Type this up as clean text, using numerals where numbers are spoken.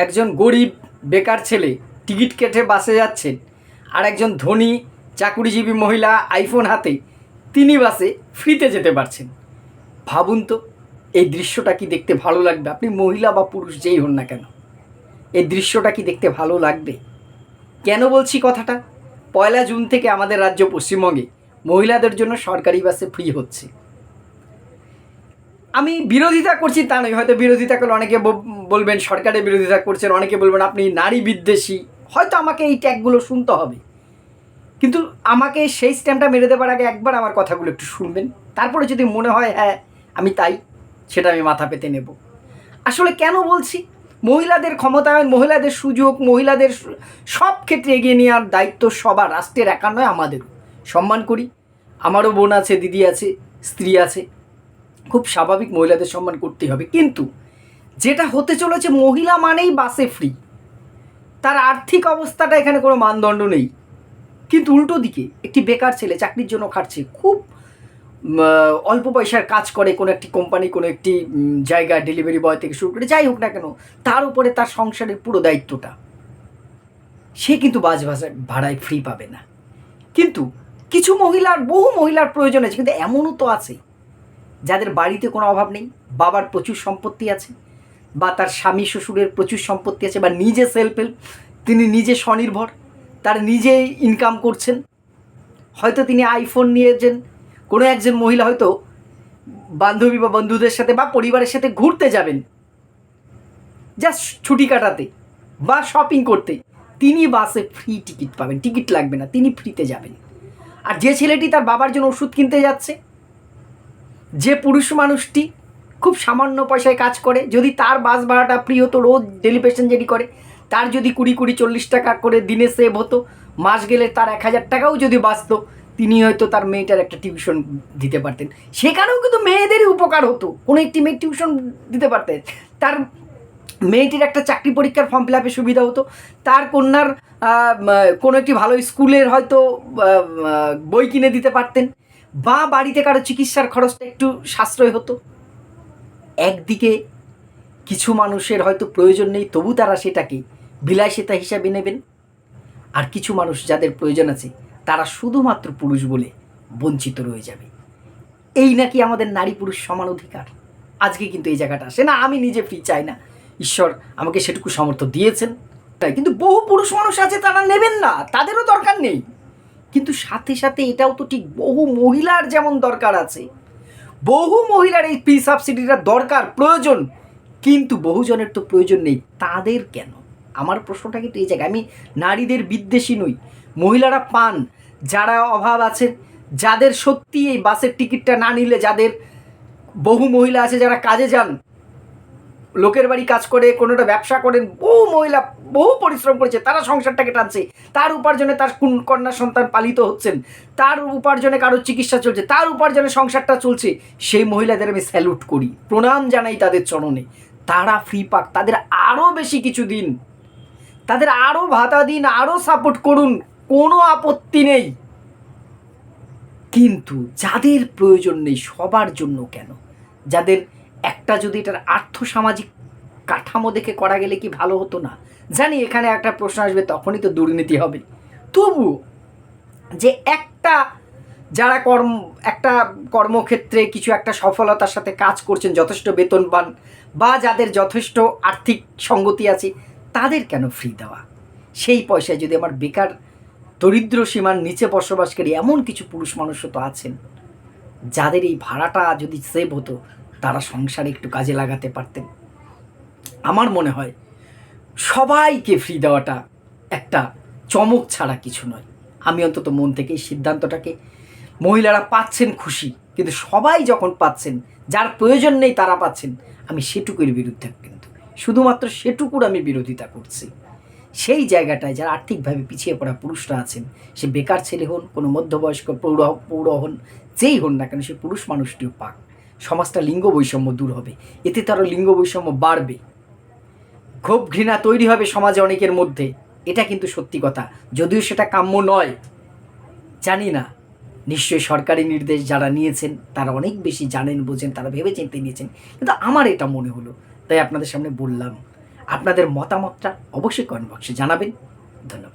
একজন গরিব বেকার ছেলে টিকিট কেটে বাসে যাচ্ছেন, আর একজন ধনী চাকুরিজীবী মহিলা আইফোন হাতে তিনি বাসে ফ্রিতে যেতে পারছেন। ভাবুন তো এই দৃশ্যটা কি দেখতে ভালো লাগবে? আপনি মহিলা বা পুরুষ যেই হন না কেন, এই দৃশ্যটা কি দেখতে ভালো লাগবে? কেন বলছি কথাটা? 1 জুন থেকে আমাদের রাজ্য পশ্চিমবঙ্গে মহিলাদের জন্য সরকারি বাসে ফ্রি হচ্ছে। আমি বিরোধিতা করছি তা নয়, হয়তো বিরোধিতা করলে অনেকে বলবেন সরকারের বিরোধিতা করছেন, অনেকে বলবেন আপনি নারী বিদ্বেষী, হয়তো আমাকে এই ট্যাগগুলো শুনতে হবে, কিন্তু আমাকে সেই স্ট্যাম্পটা মেরে দেবার আগে একবার আমার কথাগুলো একটু শুনবেন, তারপরে যদি মনে হয় হ্যাঁ আমি তাই, সেটা আমি মাথা পেতে নেব। আসলে কেন বলছি? মহিলাদের ক্ষমতায়ন, মহিলাদের সুযোগ, মহিলাদের সব ক্ষেত্রে এগিয়ে নেওয়ার দায়িত্ব সবার, রাষ্ট্রের একার নয়, আমাদেরও। সম্মান করি, আমারও বোন আছে, দিদি আছে, স্ত্রী আছে, খুব স্বাভাবিক, মহিলাদের সম্মান করতেই হবে। কিন্তু যেটা হতে চলেছে, মহিলা মানেই বাসে ফ্রি, তার আর্থিক অবস্থাটা এখানে কোনো মানদণ্ড নেই। কিন্তু উল্টো দিকে একটি বেকার ছেলে চাকরির জন্য খাটছে, খুব অল্প পয়সার কাজ করে কোনো একটি কোম্পানি, কোনো একটি জায়গা, ডেলিভারি বয় থেকে শুরু করে যাই হোক না কেন, তার উপরে তার সংসারের পুরো দায়িত্বটা, সে কিন্তু বাস ভাড়ায় ফ্রি পাবে না। কিন্তু কিছু মহিলার, বহু মহিলার প্রয়োজন আছে, কিন্তু এমনও তো আছে যাদের বাড়িতে কোনো অভাব নেই, বাবার প্রচুর সম্পত্তি আছে, বা তার স্বামী শ্বশুরের প্রচুর সম্পত্তি আছে, বা নিজে সেলফ হেল্প, তিনি নিজে স্বনির্ভর, তার নিজেই ইনকাম করছেন, হয়তো তিনি আইফোন নিয়েছেন। কোনো একজন মহিলা হয়তো বান্ধবী বা বন্ধুদের সাথে বা পরিবারের সাথে ঘুরতে যাবেন, জাস্ট ছুটি কাটাতে বা শপিং করতে, তিনি বাসে ফ্রি টিকিট পাবেন, টিকিট লাগবে না, তিনি ফ্রিতে যাবেন। আর যে ছেলেটি তার বাবার জন্য ওষুধ কিনতে যাচ্ছে, যে পুরুষ মানুষটি খুব সামান্য পয়সায় কাজ করে, যদি তার বাস ভাড়াটা ফ্রি হতো, রোজ ডেলি প্যাসেঞ্জারি করে, তার যদি 20-40 টাকা করে দিনে সেভ হতো, মাস গেলে তার 1000 টাকাও যদি বাঁচত, তিনি হয়তো তার মেয়েটার একটা টিউশন দিতে পারতেন। সেখানেও কিন্তু মেয়েদেরই উপকার হতো, কোনো একটি মেয়ের টিউশন দিতে পারতেন, তার মেয়েটির একটা চাকরি পরীক্ষার ফর্ম ফিল আপে সুবিধা হতো, তার কন্যার কোনো একটি ভালো স্কুলের হয়তো বই কিনে দিতে পারতেন, বা বাড়িতে কারো চিকিৎসার খরচটা একটু সাশ্রয় হতো। একদিকে কিছু মানুষের হয়তো প্রয়োজন নেই, তবু তারা সেটাকে বিলাসিতা হিসাবে নেবেন, আর কিছু মানুষ যাদের প্রয়োজন আছে তারা শুধুমাত্র পুরুষ বলে বঞ্চিত রয়ে যাবে। এই নাকি আমাদের নারী পুরুষ সমান অধিকার? আজকে কিন্তু এই জায়গাটা আসে না। আমি নিজে ফ্রি চাই না, ঈশ্বর আমাকে সেটুকু সামর্থ্য দিয়েছেন তাই, কিন্তু বহু পুরুষ মানুষ আছে তারা নেবেন না, তাদেরও দরকার নেই। কিন্তু সাথে সাথে এটাও তো ঠিক, বহু মহিলার যেমন দরকার আছে, বহু মহিলার এই ফ্রি সাবসিডিটা দরকার, প্রয়োজন, কিন্তু বহুজনের তো প্রয়োজন নেই, তাদের কেন? আমার প্রশ্নটা কিন্তু এই জায়গায়। আমি নারীদের বিদ্বেষী নই, মহিলারা পান, যারা অভাব আছে, যাদের সত্যি এই বাসের টিকিটটা না নিলে, যাদের, বহু মহিলা আছে যারা কাজে যান, লোকের বাড়ি কাজ করে, কোনোটা ব্যবসা করেন, বহু মহিলা বহু পরিশ্রম করেছে, তারা সংসারটাকে টানছে, তার উপার্জনে তার কন্যা সন্তান পালিত হচ্ছেন, তার উপার্জনে কারোর চিকিৎসা চলছে, তার উপার্জনে সংসারটা চলছে, সেই মহিলাদের আমি স্যালুট করি, প্রণাম জানাই তাদের চরণে। তারা ফ্রি পাক, তাদের আরও বেশি কিছু দিন, তাদের আরও ভাতা দিন, আরও সাপোর্ট করুন, কোনো আপত্তি নেই। কিন্তু যাদের প্রয়োজন নেই, সবার জন্য কেন? যাদের একটা, যদি এটার আর্থসামাজিক কাঠামো দেখে করা গেলে কি ভালো হতো না? জানি এখানে একটা প্রশ্ন আসবে, তখনই তো দুর্নীতি হবে, তবু যে একটা, যারা একটা কর্মক্ষেত্রে কিছু একটা সফলতার সাথে কাজ করছেন, যথেষ্ট বেতন পান, বা যাদের যথেষ্ট আর্থিক সঙ্গতি আছে, তাদের কেন ফ্রি দেওয়া? সেই পয়সায় যদি আমার বেকার, দরিদ্র সীমার নিচে বসবাসকারী এমন কিছু পুরুষ মানুষও তো আছেন, যাদের এই ভাড়াটা যদি সেভ হতো, তারা সংসারে একটু কাজে লাগাতে পারতেন। আমার মনে হয় সবাইকে ফ্রি দেওয়াটা একটা চমক ছাড়া কিছু নয়। আমি অন্তত মন থেকে এই সিদ্ধান্তটাকে, মহিলারা পাচ্ছেন খুশি, কিন্তু সবাই যখন পাচ্ছেন, যার প্রয়োজন নেই তারা পাচ্ছেন, আমি সেটুকুর বিরুদ্ধে, কিন্তু শুধুমাত্র সেটুকুর আমি বিরোধিতা করছি। সেই জায়গাটায় যারা আর্থিকভাবে পিছিয়ে পড়া পুরুষরা আছেন, সে বেকার ছেলে হন, কোনো মধ্যবয়স্ক পৌর হন, যেই হন না কেন, সে পুরুষ মানুষটিও পাক, সমাজটা লিঙ্গ বৈষম্য দূর হবে, এতে তারও লিঙ্গ বৈষম্য বাড়বে, ক্ষোভ ঘৃণা তৈরি হবে সমাজে অনেকের মধ্যে, এটা কিন্তু সত্যি কথা, যদিও সেটা কাম্য নয়। জানি না, নিশ্চয়ই সরকারি নির্দেশ যারা নিয়েছেন তারা অনেক বেশি জানেন, বোঝেন, তারা ভেবেচিন্তে নিয়েছেন, কিন্তু আমার এটা মনে হলো, তাই আপনাদের সামনে বললাম। আপনাদের মতামতটা অবশ্যই কমেন্ট বক্সে জানাবেন। ধন্যবাদ।